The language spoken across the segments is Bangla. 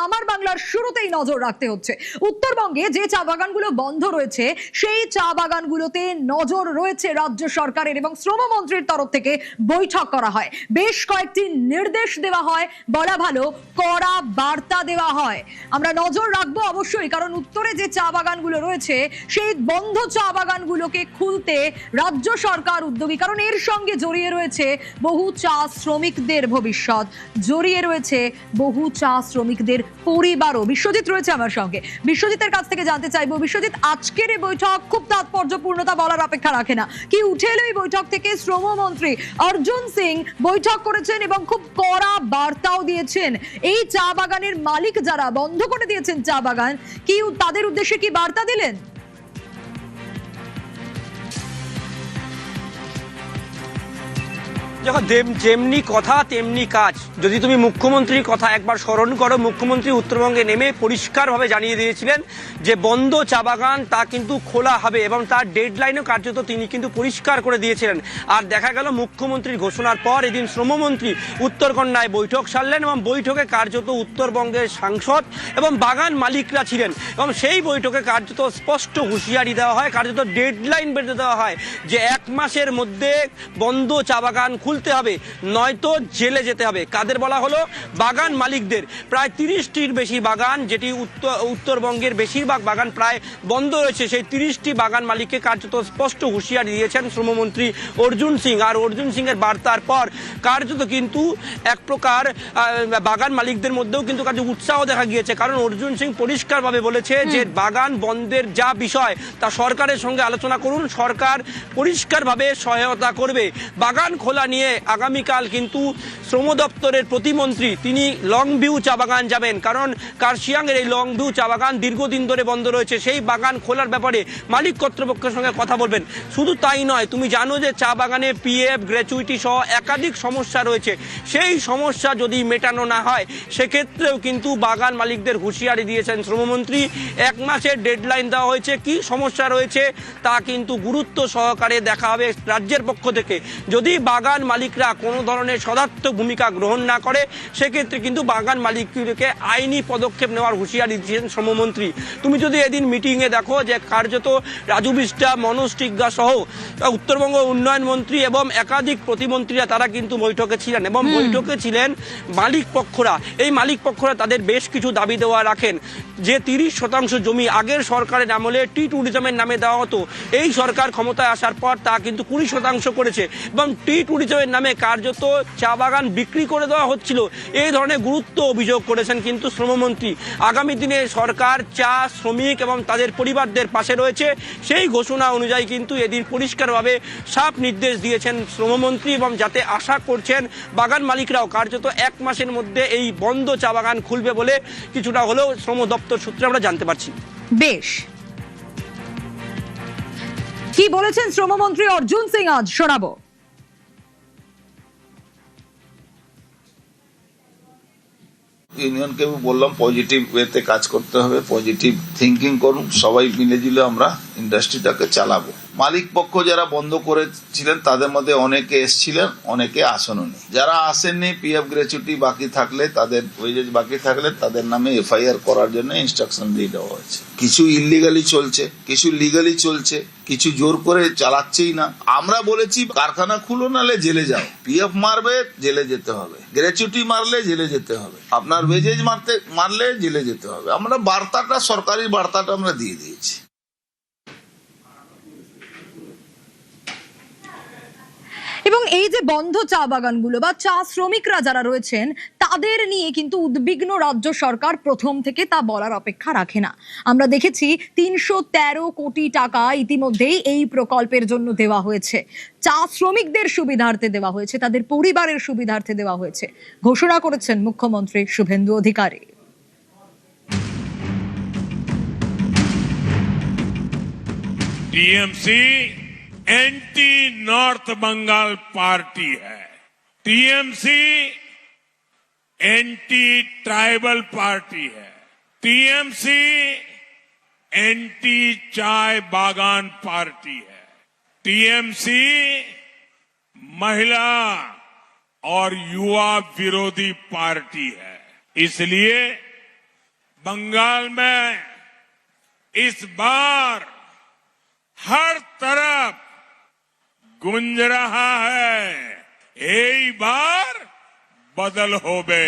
আমার বাংলার শুরুতেই নজর রাখতে হচ্ছে। উত্তরবঙ্গে যে চা বাগানগুলো বন্ধ রয়েছে সেই চা বাগানগুলোতে নজর রয়েছে রাজ্য সরকারের, এবং শ্রমমন্ত্রীর তরফ থেকে বৈঠক করা হয়, বেশ কয়েকটি নির্দেশ দেওয়া হয়, বলা ভালো কড়া বার্তা দেওয়া হয়। আমরা নজর রাখবো অবশ্যই, কারণ উত্তরে যে চা বাগানগুলো রয়েছে সেই বন্ধ চা বাগানগুলোকে খুলতে রাজ্য সরকার উদ্যোগী, কারণ এর সঙ্গে জড়িয়ে রয়েছে বহু চা শ্রমিকদের ভবিষ্যৎ, জড়িয়ে রয়েছে বহু চা শ্রমিকদের পরিবারও। বিশ্বজিৎ রয়েছে আমার সঙ্গে, বিশ্বজিতের কাছ থেকে জানতে চাইবো। বিশ্বজিৎ, আজকের এই বৈঠক খুব তাৎপর্যপূর্ণতা বলার অপেক্ষা রাখে না, কি উঠে এলো এই বৈঠক থেকে? শ্রমমন্ত্রী অর্জুন সিং বৈঠক করেছেন এবং খুব কড়া বার্তাও দিয়েছেন। এই চা বাগানের মালিক যারা বন্ধ করে দিয়েছেন চা বাগান, কি তাদের উদ্দেশ্যে কি বার্তা দিলেন? যখন যেমনি কথা তেমনি কাজ। যদি তুমি মুখ্যমন্ত্রীর কথা একবার স্মরণ করো, মুখ্যমন্ত্রী উত্তরবঙ্গে নেমে পরিষ্কারভাবে জানিয়ে দিয়েছিলেন যে বন্ধ চা বাগান তা কিন্তু খোলা হবে, এবং তার ডেডলাইনও কার্যত তিনি কিন্তু পরিষ্কার করে দিয়েছিলেন। আর দেখা গেল মুখ্যমন্ত্রীর ঘোষণার পর এদিন শ্রমমন্ত্রী উত্তরকন্যায় বৈঠক সারলেন, এবং বৈঠকে কার্যত উত্তরবঙ্গের সাংসদ এবং বাগান মালিকরা ছিলেন, এবং সেই বৈঠকে কার্যত স্পষ্ট হুঁশিয়ারি দেওয়া হয়, কার্যত ডেডলাইন বেঁধে দেওয়া হয় যে 1 মাসের মধ্যে বন্ধ চা বাগান খুলতে হবে, নয়তো জেলে যেতে হবে। কাদের বলা হলো? বাগান মালিকদের। প্রায় 30টির বেশি বাগান, যেটি উত্তরবঙ্গের বেশিরভাগ বাগান প্রায় বন্ধ রয়েছে, সেই 30টি বাগান মালিককে কার্যত স্পষ্ট হুঁশিয়ারি দিয়েছেন শ্রমমন্ত্রী অর্জুন সিং। আর অর্জুন সিং এর বার্তার পর কার্যত কিন্তু এক প্রকার বাগান মালিকদের মধ্যেও কিন্তু কার্য উৎসাহ দেখা গিয়েছে, কারণ অর্জুন সিং পরিষ্কারভাবে বলেছে যে বাগান বন্ধের যা বিষয় তা সরকারের সঙ্গে আলোচনা করুন, সরকার পরিষ্কারভাবে সহায়তা করবে। বাগান খোলা নিয়ে আগামীকাল কিন্তু শ্রম দপ্তরের প্রতিমন্ত্রী তিনি লংভিউ চা বাগান যাবেন, কারণ কার্শিয়াংয়ের এই লংভিউ চা বাগান দীর্ঘদিন ধরে বন্ধ রয়েছে, সেই বাগান খোলার ব্যাপারে মালিক কর্তৃপক্ষের সঙ্গে কথা বলবেন। শুধু তাই নয়, তুমি জানো যে চা বাগানে পিএফ, গ্র্যাচুইটি সহ একাধিক সমস্যা রয়েছে, সেই সমস্যা যদি মেটানো না হয় সেক্ষেত্রেও কিন্তু বাগান মালিকদের হুঁশিয়ারি দিয়েছেন শ্রমমন্ত্রী। 1 মাসের ডেডলাইন দেওয়া হয়েছে, কি সমস্যা রয়েছে তা কিন্তু গুরুত্ব সহকারে দেখা হবে রাজ্যের পক্ষ থেকে। যদি বাগান মালিকরা কোনো ধরনের সদার্থক ভূমিকা গ্রহণ না করে সেক্ষেত্রে কিন্তু বাগান মালিকদেরকে আইনি পদক্ষেপ নেওয়ার হুঁশিয়ারি দিয়েছেন শ্রমমন্ত্রী। তুমি যদি এদিন মিটিংয়ে দেখো যে কার্যত রাজু বিষ্টা, মনোজ টিগ্গা সহ উত্তরবঙ্গ উন্নয়ন মন্ত্রী এবং একাধিক প্রতিমন্ত্রীরা তারা কিন্তু বৈঠকে ছিলেন, এবং বৈঠকে ছিলেন মালিক পক্ষরা। এই মালিক পক্ষরা তাদের বেশ কিছু দাবি দেওয়া রাখেন, যে 30% জমি আগের সরকারের আমলে টি ট্যুরিজমের নামে দেওয়া হতো, এই সরকার ক্ষমতায় আসার পর তা কিন্তু 20% করেছে, এবং টি ট্যুরিজমের নামে কার্যত চা বাগান বিক্রি করে দেওয়া হচ্ছিল। এই ধরনের গুরুত্ব অভিযোগ করেছেন কিন্তু শ্রমমন্ত্রী। আগামী দিনে সরকার চা শ্রমিক এবং তাদের পরিবারদের পাশে রয়েছে, সেই ঘোষণা অনুযায়ী কিন্তু এদিন পরিষ্কারভাবে সাফ নির্দেশ দিয়েছেন শ্রমমন্ত্রী, এবং যাতে আশা করছেন বাগান মালিকরাও কার্যত 1 মাসের মধ্যে এই বন্ধ চা বাগান খুলবে বলে কিছুটা হলেও শ্রম দপ্তর সূত্রে আমরা জানতে পারছি। বেশ, কি বলেছেন শ্রমমন্ত্রী অর্জুন সিং আজ শোনাবো। ইউনিয়নকে বললাম পজিটিভ ওয়েতে কাজ করতে হবে, পজিটিভ থিঙ্কিং করুন, সবাই মিলেঝুলে আমরা ইন্ডাস্ট্রিটাকে চালাবো। মালিক পক্ষ যারা বন্ধ করেছিলেন তাদের মধ্যে অনেকে এসছিলেন, অনেকে আসেননি। যারা আসেননি, পিএফ গ্র্যাচুইটি বাকি থাকলে, তাদের ওয়েজেস বাকি থাকলে তাদের নামে এফআইআর করার জন্য ইনস্ট্রাকশন দিয়ে দেওয়া হয়েছে। কিছু ইলিগালি চলছে, কিছু লিগালি চলছে, কিছু জোর করে চালাচ্ছেই না। আমরা বলেছি কারখানা খুলো, নালে জেলে যাও। পিএফ মারবে, জেলে যেতে হবে। গ্র্যাচুইটি মারলে জেলে যেতে হবে। আপনার ওয়েজেস মারলে জেলে যেতে হবে। আমরা বার্তাটা, সরকারি বার্তাটা আমরা দিয়ে দিয়েছি। এবং এই যে বন্ধ চা বাগানগুলো বা চা শ্রমিকরা যারা রয়েছেন তাদের নিয়ে কিন্তু উদ্বিগ্ন রাজ্য সরকার প্রথম থেকে, তা বলার অপেক্ষা রাখে না। আমরা দেখেছি 313 কোটি টাকা ইতিমধ্যেই এই প্রকল্পের জন্য দেওয়া হয়েছে, চা শ্রমিকদের সুবিধার্থে দেওয়া হয়েছে, তাদের পরিবারের সুবিধার্থে দেওয়া হয়েছে, ঘোষণা করেছেন মুখ্যমন্ত্রী Suvendu Adhikari. TMC anti north Bengal party है, टीएमसी एंटी ट्राइबल पार्टी है, टीएमसी एंटी चाय बागान पार्टी है, टीएमसी महिला और युवा विरोधी पार्टी है। इसलिए बंगाल में इस बार हर तरफ गूंज रहा है, यही बार बदल होबे।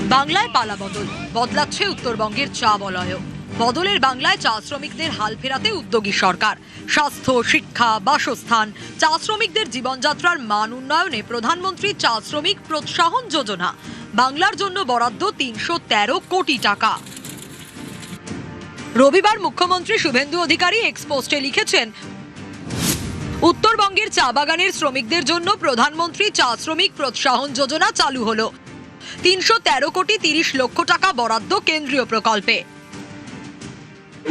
বাংলায় পালা বদল বদলাচ্ছে উত্তরবঙ্গের চা বলয়ও। বদলের বাংলায় চা শ্রমিকদের হাল ফেরাতে উদ্যোগী সরকার। স্বাস্থ্য, শিক্ষা, বাসস্থান, চা শ্রমিকদের জীবনযাত্রার মান উন্নয়নে প্রধানমন্ত্রী চা শ্রমিক প্রোৎসাহন যোজনা। বাংলার জন্য বরাদ্দ ৩১৩ কোটি টাকা। রবিবার মুখ্যমন্ত্রী শুভেন্দু অধিকারী এক্স পোস্টে লিখেছেন, উত্তরবঙ্গের চা বাগানের শ্রমিকদের জন্য প্রধানমন্ত্রী চা শ্রমিক প্রোৎসাহন যোজনা চালু হলো। ৩১৩ কোটি ৩০ লক্ষ টাকা বরাদ্দ কেন্দ্রীয় প্রকল্পে।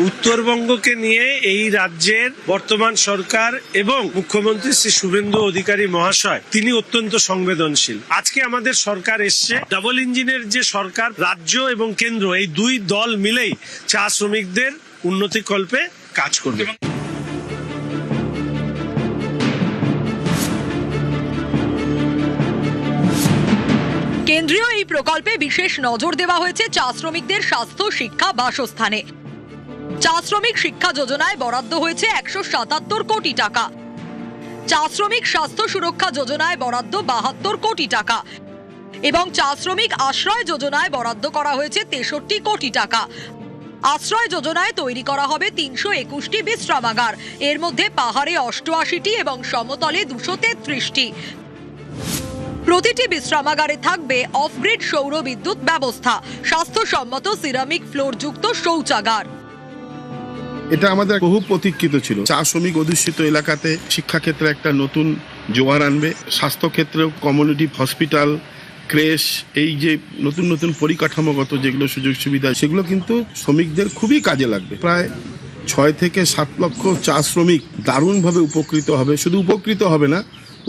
উত্তরবঙ্গকে নিয়ে এই রাজ্যের বর্তমান সরকার এবং মুখ্যমন্ত্রী শ্রী শুভেন্দু অধিকারী মহাশয় তিনি অত্যন্ত সংবেদনশীল। আজকে আমাদের সরকার এসছে, ডাবল ইঞ্জিনের যে সরকার, রাজ্য এবং কেন্দ্র, এই দুই দল মিলেই চা শ্রমিকদের উন্নতিকল্পে কাজ করবে। কেন্দ্রীয় এই প্রকল্পে বিশেষ নজর দেওয়া হয়েছে চা শ্রমিকদের স্বাস্থ্য, শিক্ষা, বাসস্থানে। চা শ্রমিক শিক্ষা যোজনায় বরাদ্দ হয়েছে ১৭৭ কোটি টাকা। চা শ্রমিক স্বাস্থ্য সুরক্ষা যোজনায় বরাদ্দ ৭২ কোটি টাকা এবং চা শ্রমিক আশ্রয় যোজনায় বরাদ্দ করা হয়েছে ৬৩ কোটি টাকা। আশ্রয় যোজনায় তৈরি করা হবে ৩২১টি বিশ্রামাগার, এর মধ্যে পাহাড়ে ৮৮টি এবং সমতলে ২৩৩টি। প্রতিটি বিশ্রামাগারে থাকবে অফগ্রিড সৌর বিদ্যুৎ ব্যবস্থা, স্বাস্থ্যসম্মত সিরামিক ফ্লোর যুক্ত শৌচাগার। এটা আমাদের বহু প্রতীক্ষিত ছিল। চা শ্রমিক অধ্যুষিত এলাকাতে শিক্ষাক্ষেত্রে একটা নতুন জোয়ার আনবে, স্বাস্থ্যক্ষেত্রেও কমিউনিটি হসপিটাল, ক্রেশ, এই যে নতুন নতুন পরিকাঠামোগত যেগুলো সুযোগ সুবিধা, সেগুলো কিন্তু শ্রমিকদের খুবই কাজে লাগবে। প্রায় ৬ থেকে ৭ লক্ষ চা শ্রমিক দারুণভাবে উপকৃত হবে। শুধু উপকৃত হবে না,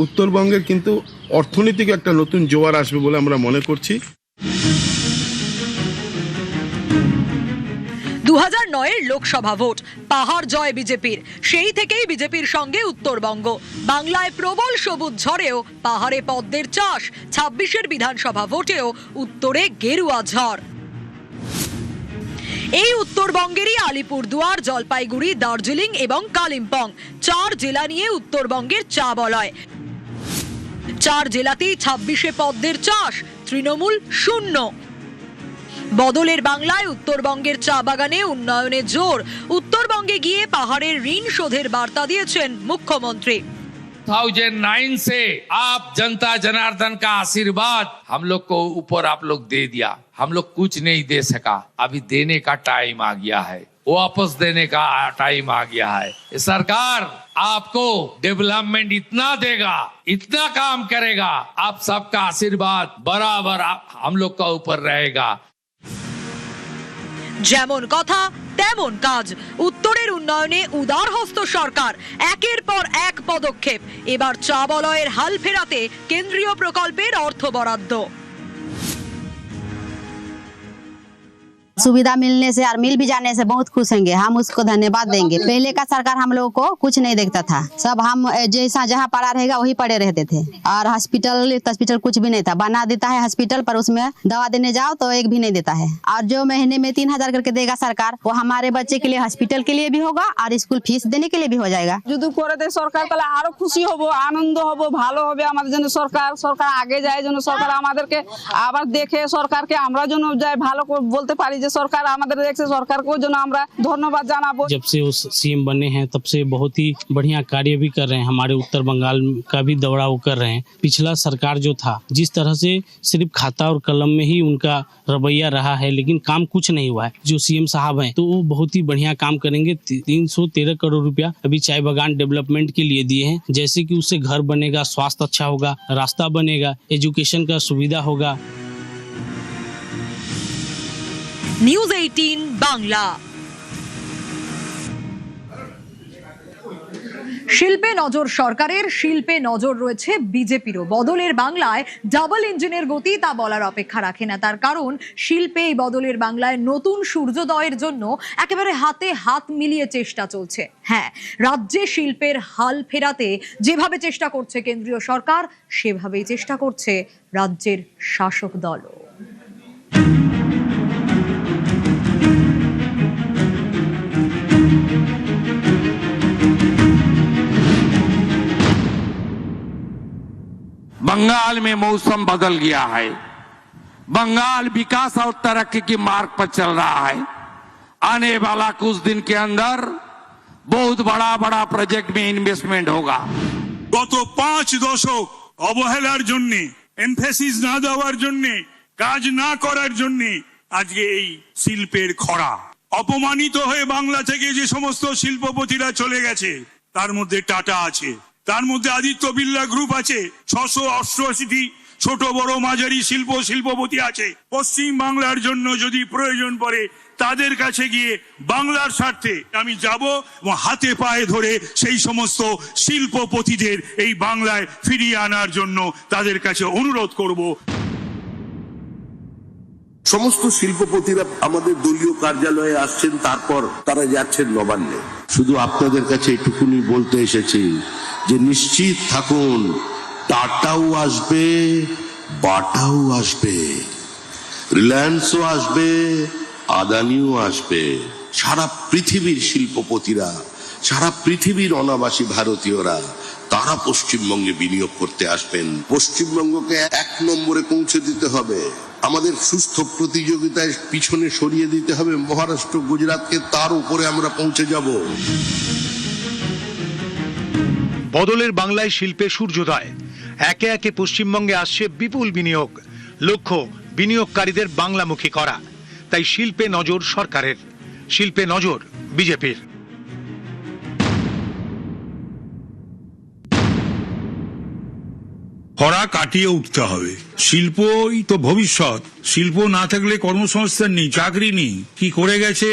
উত্তরবঙ্গের কিন্তু অর্থনৈতিক একটা নতুন জোয়ার আসবে বলে আমরা মনে করছি। ২০০৯-এর লোকসভা ভোট, পাহাড় জয় বিজেপির। সেই থেকেই বিজেপির সঙ্গে উত্তরবঙ্গ। বাংলায় প্রবল সবুজ ঝড়েও পাহাড়ে পদ্মের চাষ। ২৬-এর বিধানসভা ভোটেও উত্তরে গেরুয়া ঝড়। এই উত্তরবঙ্গেরই আলিপুরদুয়ার, জলপাইগুড়ি, দার্জিলিং এবং কালিম্পং, ৪ জেলা নিয়ে উত্তরবঙ্গের চা বলয়। ৪ জেলাতেই ২৬-এ পদ্মের চাষ, তৃণমূল শূন্য। বদলের বাংলায় উত্তরবঙ্গের চা বাগানে উন্নয়নে জোর। উত্তরবঙ্গে গিয়ে পাহাড়ের ঋণ শোধের বার্তা দিয়েছেন মুখ্যমন্ত্রী। 2009 से आप जनता जनार्दन का आशीर्वाद हम लोग को ऊपर आप लोग दे दिया, हम लोग कुछ नहीं दे सका, अभी देने का टाइम आ गया है, वापस देने का टाइम आ गया है। सरकार आपको डेवलपमेंट इतना देगा, इतना काम करेगा, आप सबका आशीर्वाद बराबर हम लोग का ऊपर रहेगा। যেমন কথা তেমন কাজ। উত্তরের উন্নয়নে উদার হস্ত সরকার, একের পর এক পদক্ষেপ। এবার চা বলয়ের হাল ফেরাতে কেন্দ্রীয় প্রকল্পের অর্থ বরাদ্দ। सुविधा मिलने से और मिल भी जाने से बहुत खुश होंगे, हम उसको धन्यवाद देंगे। पहले का सरकार हम लोगों को कुछ नहीं देखता था, सब हम जैसा जहाँ पड़ा रहेगा वही पड़े रहते थे और हॉस्पिटल कुछ भी नहीं था। बना देता है हॉस्पिटल पर, उसमें दवा देने जाओ तो एक भी नहीं देता है। और जो महीने में 3000 करके देगा सरकार, वो हमारे बच्चे के लिए हॉस्पिटल के लिए भी होगा और स्कूल फीस देने के लिए भी हो जाएगा। যদি করে দেয় সরকার তাহলে আরো খুশি হব, আনন্দ হব, ভালো হবে আমাদের জন্য। সরকার আগে যায় যেন, সরকার আমাদেরকে আবার দেখে, সরকারকে আমরা যেন যাই ভালো বলতে পারি যে सरकार আমাদের দেখছে, সরকারকে জন্য আমরা ধন্যবাদ জানাবো। जब से उस सीएम बने हैं तब से बहुत ही बढ़िया कार्य भी कर रहे हैं, हमारे उत्तर बंगाल का भी दौरा वो कर रहे हैं। पिछला सरकार जो था, जिस तरह से सिर्फ खाता और कलम में ही उनका रवैया रहा है, लेकिन काम कुछ नहीं हुआ है। जो सीएम साहब हैं तो वो बहुत ही बढ़िया काम करेंगे। 313 करोड़ रुपया अभी चाय बागान डेवलपमेंट के लिए दिए हैं, जैसे कि उससे घर बनेगा, स्वास्थ्य अच्छा होगा, रास्ता बनेगा, एजुकेशन का सुविधा होगा। নিউজ 18 বাংলা। শিল্পে নজর সরকারের, শিল্পে নজর রয়েছে বিজেপিরও। বদলের বাংলায় ডাবল ইঞ্জিনের গতি তা বলার অপেক্ষা রাখে না। তার কারণ শিল্পে এই বদলের বাংলায় নতুন সূর্যোদয়ের জন্য একেবারে হাতে হাত মিলিয়ে চেষ্টা চলছে। হ্যাঁ, রাজ্যে শিল্পের হাল ফেরাতে যেভাবে চেষ্টা করছে কেন্দ্রীয় সরকার, সেভাবেই চেষ্টা করছে রাজ্যের শাসক দলও। बंगाल में मौसम बदल गया है। बंगाल विकास और तरक्की की मार्ग पर चल रहा है। आने वाला कुछ दिन के अंदर बहुत बड़ा बड़ा प्रोजेक्ट में इन्वेस्टमेंट होगा। গত 5 দশক অবহেলার জন্য, এমফেসিস না দেওয়ার জন্য, কাজ না করার জন্য আজকে এই শিল্পের খরা। অপমানিত হয়ে বাংলা থেকে যে সমস্ত শিল্পপতিরা চলে গেছে, তার মধ্যে টাটা আছে, তার মধ্যে আদিত্য বিড়লা গ্রুপ আছে, 688টি ছোট বড় মাঝারি শিল্পপতি আছে। পশ্চিম বাংলার জন্য যদি প্রয়োজন পড়ে তাদের কাছে গিয়ে বাংলার স্বার্থে আমি যাব এবং হাতে পায়ে ধরে সেই সমস্ত শিল্পপতিদের এই বাংলায় ফিরিয়ে আনার জন্য তাদের কাছে অনুরোধ করব। সমস্ত শিল্পপতিরা আমাদের দলীয় কার্যালয়ে আসছেন, তারপর তারা যাচ্ছেন নবান্নে। শুধু আপনাদের কাছে এটুকুনি বলতে এসেছি যে নিশ্চিত থাকুন, টাটাও আসবে, বাটাও আসবে, রিলায়েন্সও আসবে, আদানিও আসবে। সারা পৃথিবীর শিল্পপতিরা, সারা পৃথিবীর অনাবাসী ভারতীয়রা তারা পশ্চিমবঙ্গে বিনিয়োগ করতে আসবেন। পশ্চিমবঙ্গকে 1 নম্বরে পৌঁছে দিতে হবে। আমাদের সুস্থ প্রতিযোগিতায় পিছনে সরিয়ে দিতে হবে মহারাষ্ট্র, গুজরাটকে, তার উপরে আমরা পৌঁছে যাব। বদলের বাংলায় শিল্পে সূর্যোদয়। একে একে পশ্চিমবঙ্গে আসছে বিপুল বিনিয়োগ। লক্ষ্য বিনিয়োগকারীদের বাংলামুখী করা। তাই শিল্পে নজর সরকারের, শিল্পে নজর বিজেপির। খরা কাটিয়ে উঠতে হবে। শিল্পই তো ভবিষ্যৎ। শিল্প না থাকলে কর্মসংস্থান নেই, চাকরি নেই। কি করে গেছে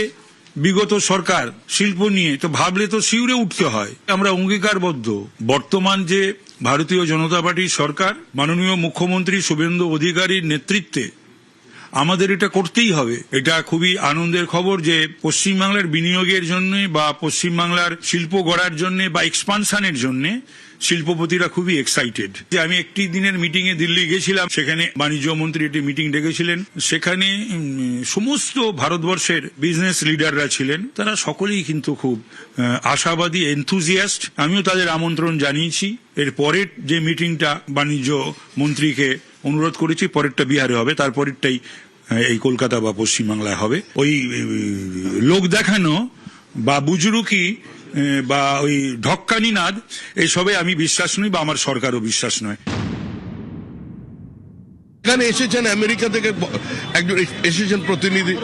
বিগত সরকার শিল্প নিয়ে, তো ভাবলে তো শিউরে উঠতে হয়। আমরা অঙ্গীকারবদ্ধ। বর্তমান যে ভারতীয় জনতা পার্টির সরকার, মাননীয় মুখ্যমন্ত্রী শুভেন্দু অধিকারীর নেতৃত্বে আমাদের এটা করতেই হবে। এটা খুবই আনন্দের খবর যে পশ্চিমবাংলার বিনিয়োগের জন্য বা পশ্চিমবাংলার শিল্প গড়ার জন্য বা এক্সপানশনের জন্য শিল্পপতিরা খুবই এক্সাইটেড। যে আমি একটি দিনের মিটিং এ দিল্লি গেছিলাম, সেখানে বাণিজ্য মন্ত্রী একটি মিটিং ডেকেছিলেন। সেখানে সমস্ত ভারতবর্ষের বিজনেস লিডাররা ছিলেন। তারা সকলেই কিন্তু খুব আশাবাদী, এনথুজিয়াস্ট। আমিও তাদের আমন্ত্রণ জানিয়েছি। এর পরের যে মিটিংটা বাণিজ্য মন্ত্রীকে অনুরোধ করেছি, পরেরটা বিহারে হবে, তারপরেরটাই এই কলকাতা বা পশ্চিমবাংলায় হবে। ওই লোক দেখানো বা বুজরুকি বা ওই ঢক্কানি নাদ, এসবে আমি বিশ্বাস নই বা আমার সরকারও বিশ্বাস নয়। এখানে এসেছেন আমেরিকা থেকে একজন এসেছেন প্রতিনিধি,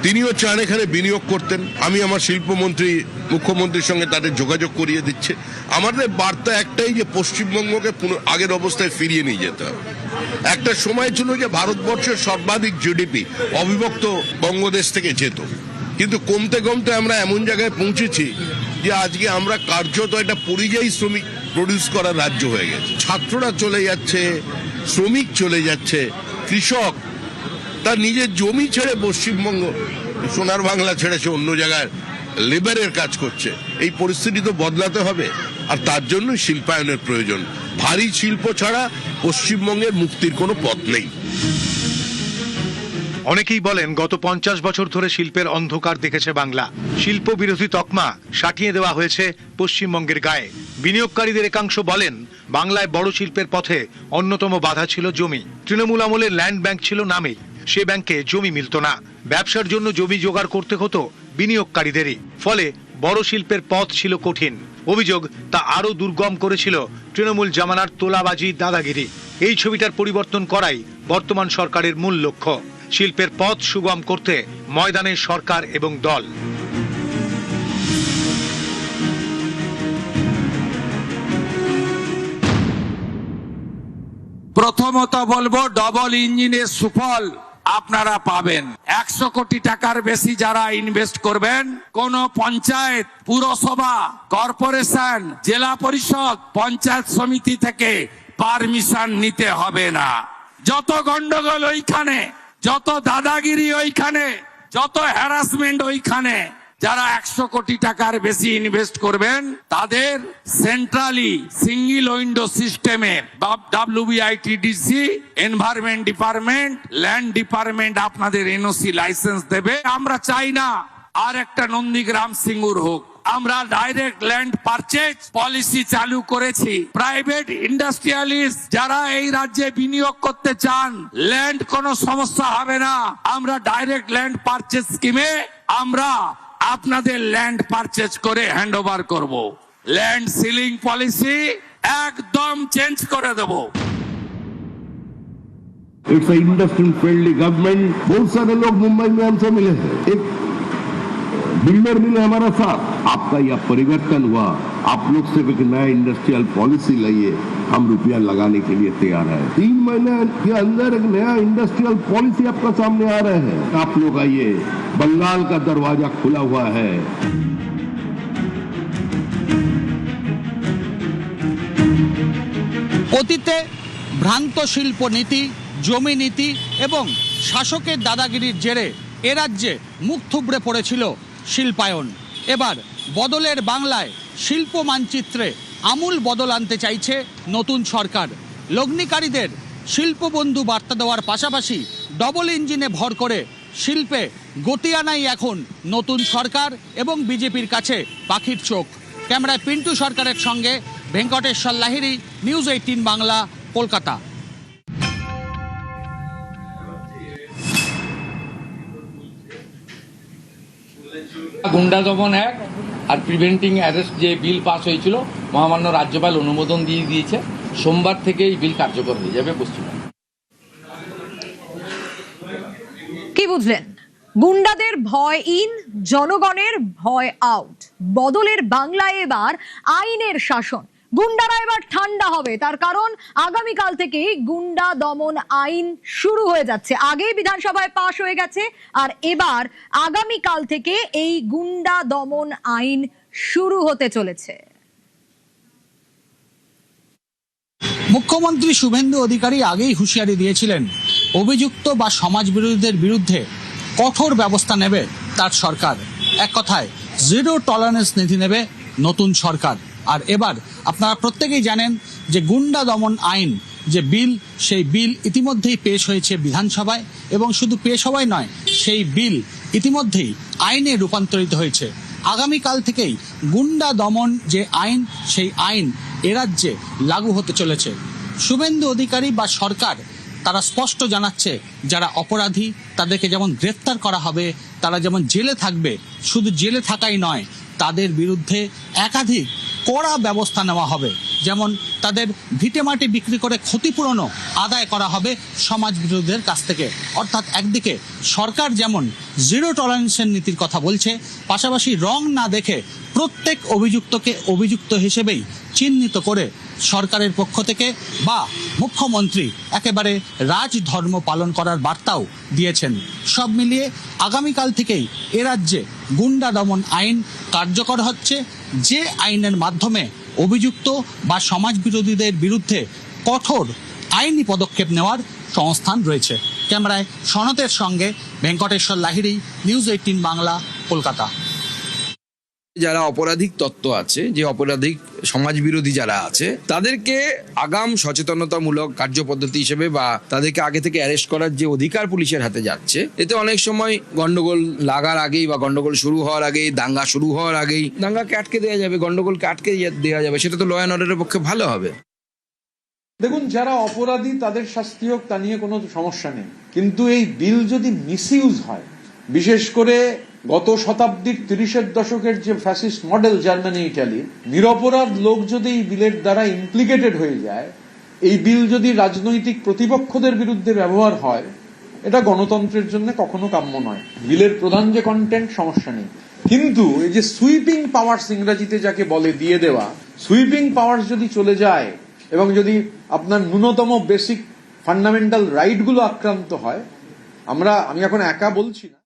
তিনিও চান এখানে বিনিয়োগ করতেন। আমি আমার শিল্পমন্ত্রী মুখ্যমন্ত্রীর সঙ্গে তাদের যোগাযোগ করিয়ে দিচ্ছে। আমাদের বার্তা একটাই যে পশ্চিমবঙ্গকে আগের অবস্থায় ফিরিয়ে নিয়ে যেতে হবে। একটা সময় ছিল যে ভারতবর্ষের সর্বাধিক জিডিপি অবিভক্ত বঙ্গদেশ থেকে যেত, কিন্তু কমতে কমতে আমরা এমন জায়গায় পৌঁছেছি যে আজকে আমরা কার্যত একটা পরিযায়ী শ্রমিক প্রডিউস করার রাজ্য হয়ে গেছে। ছাত্ররা চলে যাচ্ছে, শ্রমিক চলে যাচ্ছে, কৃষক তার নিজের জমি ছেড়ে পশ্চিমবঙ্গ, সোনার বাংলা ছেড়েছে, অন্য জায়গায় লেবারের কাজ করছে। এই পরিস্থিতি তো বদলাতে হবে, আর তার জন্য শিল্পায়নের প্রয়োজন। ভারী শিল্প ছাড়া পশ্চিমবঙ্গের মুক্তির কোনো পথ নেই। অনেকেই বলেন গত 50 বছর ধরে শিল্পের অন্ধকার দেখেছে বাংলা। শিল্প বিরোধী তকমা সাটিয়ে দেওয়া হয়েছে পশ্চিমবঙ্গের গায়ে। বিনিয়োগকারীদের একাংশ বলেন বাংলায় বড় শিল্পের পথে অন্যতম বাধা ছিল জমি। তৃণমূল আমলের ল্যান্ড ব্যাংক ছিল নামেই, সে ব্যাংকে জমি মিলত না। ব্যবসার জন্য জমি জোগাড় করতে হতো বিনিয়োগকারীদেরই। ফলে বড় শিল্পের পথ ছিল কঠিন। অভিযোগ তা আরো দুর্গম করেছিল তৃণমূল জামানার তোলাবাজি, দাদাগিরি। এই ছবিটার পরিবর্তন করাই বর্তমান সরকারের মূল লক্ষ্য। শিল্পের পথ সুগম করতে ময়দানে সরকার এবং দল। প্রথমত বলবো, ডবল ইঞ্জিনের সুফল আপনারা পাবেন। 100 কোটি টাকার বেশি যারা ইনভেস্ট করবেন, কোন পঞ্চায়েত, পুরসভা, কর্পোরেশন, জেলা পরিষদ, পঞ্চায়েত সমিতি থেকে পারমিশন নিতে হবে না। যত গন্ডগোল ওইখানে, যত দাদাগিরি ওইখানে, যত হ্যারাসমেন্ট ওইখানে, যারা 100 কোটি টাকার বেশি ইনভেস্ট করবেন তাদের সেন্ট্রালি সিঙ্গেল উইন্ডো সিস্টেমে WBITDC, environment department, land department আপনাদের এনওসি লাইসেন্স দেবে। আমরা চাই না আর একটা নন্দীগ্রাম সিঙ্গুর হোক। আমরা ডাইরেক্ট ল্যান্ড পারচেজ পলিসি চালু করেছি। প্রাইভেট ইন্ডাস্ট্রিয়ালিস্ট যারা এই রাজ্যে বিনিয়োগ করতে চান, ল্যান্ড কোনো সমস্যা হবে না। আমরা ডাইরেক্ট ল্যান্ড পারচেজ স্কিমে আমরা আপনাদের ল্যান্ড পারচেজ করে হ্যান্ডওভার করব। ল্যান্ড সিলিং পলিসি একদম চেঞ্জ করে দেব। It's a industrial friendly government. बहुत सारे लोग मुंबई में हमसे मिले हैं, एक बिल्डर मिले हमारा साथ। आपका यह परिवर्तन हुआ, आप लोग सिर्फ एक नया इंडस्ट्रियल पॉलिसी लाइए, हम रुपया लगाने के लिए तैयार है। 3 महीने के अंदर एक नया इंडस्ट्रियल पॉलिसी आपका सामने आ रहे हैं। आप लोग आइए, बंगाल का दरवाजा खुला हुआ है। অতীতে ভ্রান্ত শিল্প নীতি, জমি নীতি এবং শাসকের দাদাগিরির জেরে এ রাজ্যে মুখ থুবড়ে পড়েছিল শিল্পায়ন। এবার বদলের বাংলায় শিল্প মানচিত্রে আমূল বদল আনতে চাইছে নতুন সরকার। লগ্নিকারীদের শিল্পবন্ধু বার্তা দেওয়ার পাশাপাশি ডবল ইঞ্জিনে ভর করে শিল্পে গতি আনাই এখন নতুন সরকার এবং বিজেপির কাছে পাখির চোখ। ক্যামেরায় পিন্টু সরকারের সঙ্গে ভেঙ্কটেশ্বর লাহিড়ী, নিউজ 18 বাংলা, কলকাতা। গুন্ডা দমন অ্যাক্ট আর প্রিভেন্টিং অ্যারেস্ট যে বিল পাস হয়েছিল, মহামান্য রাজ্যপাল অনুমোদন দিয়ে দিয়েছে। সোমবার থেকে এই বিল কার্যকর হয়ে যাবে পশ্চিমবঙ্গে। কি বুঝলেন? গুন্ডাদের ভয় ইন, জনগণের ভয় আউট। বদলের বাংলায় এবার আইনের শাসন। গুন্ডারা এবার ঠান্ডা হবে, তার কারণ আগামীকাল থেকেই গুন্ডা দমন আইন শুরু হয়ে যাচ্ছে। আগেই বিধানসভায় পাশ হয়ে গেছে, আর এবার আগামীকাল থেকে এই গুন্ডা দমন আইন শুরু হতে চলেছে। মুখ্যমন্ত্রী শুভেন্দু অধিকারী আগেই হুঁশিয়ারি দিয়েছিলেন, অভিযুক্ত বা সমাজ বিরোধীদের বিরুদ্ধে কঠোর ব্যবস্থা নেবে তার সরকার। এক কথায় জিরো টলারেন্স নীতি নেবে নতুন সরকার। আর এবার আপনারা প্রত্যেকেই জানেন যে গুন্ডা দমন আইন যে বিল, সেই বিল ইতিমধ্যেই পেশ হয়েছে বিধানসভায়, এবং শুধু পেশ হওয়াই নয়, সেই বিল ইতিমধ্যেই আইনে রূপান্তরিত হয়েছে। আগামীকাল থেকেই গুন্ডা দমন যে আইন, সেই আইন এ রাজ্যে লাগু হতে চলেছে। শুভেন্দু অধিকারী বা সরকার তারা স্পষ্ট জানাচ্ছে, যারা অপরাধী তাদেরকে যেমন গ্রেফতার করা হবে, তারা যেমন জেলে থাকবে, শুধু জেলে থাকাই নয়, তাদের বিরুদ্ধে একাধিক কড়া ব্যবস্থা নেওয়া হবে। যেমন তাদের ভিটেমাটি বিক্রি করে ক্ষতিপূরণও আদায় করা হবে সমাজ বিরোধীদের কাছ থেকে। অর্থাৎ একদিকে সরকার যেমন জিরো টলারেন্সের নীতির কথা বলছে, পাশাপাশি রং না দেখে প্রত্যেক অভিযুক্তকে অভিযুক্ত হিসেবেই চিহ্নিত করে সরকারের পক্ষ থেকে বা মুখ্যমন্ত্রী একেবারে রাজধর্ম পালন করার বার্তাও দিয়েছেন। সব মিলিয়ে আগামীকাল থেকেই এ রাজ্যে গুন্ডা দমন আইন কার্যকর হচ্ছে, যে আইনের মাধ্যমে অভিযুক্ত বা সমাজ বিরোধীদের বিরুদ্ধে কঠোর আইনি পদক্ষেপ নেওয়ার সংস্থান রয়েছে। ক্যামেরায় সনতের সঙ্গে ভেঙ্কটেশ্বর লাহিড়ী, নিউজ 18 বাংলা, কলকাতা। যারা অপরাধিক তত্ত্ব আছে, যে অপরাধিক সমাজ বিরোধী যারা আছে, তাদেরকে আগাম সচেতনতামূলক কার্যপদ্ধতি হিসেবে বা তাদেরকে আগে থেকে অ্যারেস্ট করার যে অধিকার পুলিশের হাতে যাচ্ছে, এতে অনেক সময় গন্ডগোল লাগার আগেই বা গন্ডগোল শুরু হওয়ার আগেই, দাঙ্গা শুরু হওয়ার আগেই দাঙ্গাকে আটকে দেওয়া যাবে, গন্ডগোলকে আটকে দেওয়া যাবে। সেটা তো ল অ্যান্ড অর্ডারের পক্ষে ভালো হবে। দেখুন, যারা অপরাধী তাদের শাস্তি হোক, তা নিয়ে কোনো সমস্যা নেই, কিন্তু এই বিল যদি মিসইউজ হয়, বিশেষ করে গত শতাব্দীর 30-এর দশকের যে ফ্যাসিস্ট মডেল জার্মানি, ইটালি, নিরপরাধ লোক যদি এই বিলের দ্বারা ইমপ্লিকেটেড হয়ে যায়, এই বিল যদি রাজনৈতিক প্রতিপক্ষদের বিরুদ্ধে ব্যবহার হয়, এটা গণতন্ত্রের জন্য কখনো কাম্য নয়। বিলের প্রধান যে কন্টেন্ট, সমস্যা নেই, কিন্তু এই যে সুইপিং পাওয়ার্স ইংরেজিতে যাকে বলে দিয়ে দেওয়া, সুইপিং পাওয়ার্স যদি চলে যায় এবং যদি আপনার ন্যূনতম বেসিক ফান্ডামেন্টাল রাইট গুলো আক্রান্ত হয়, আমি এখন একা বলছি না।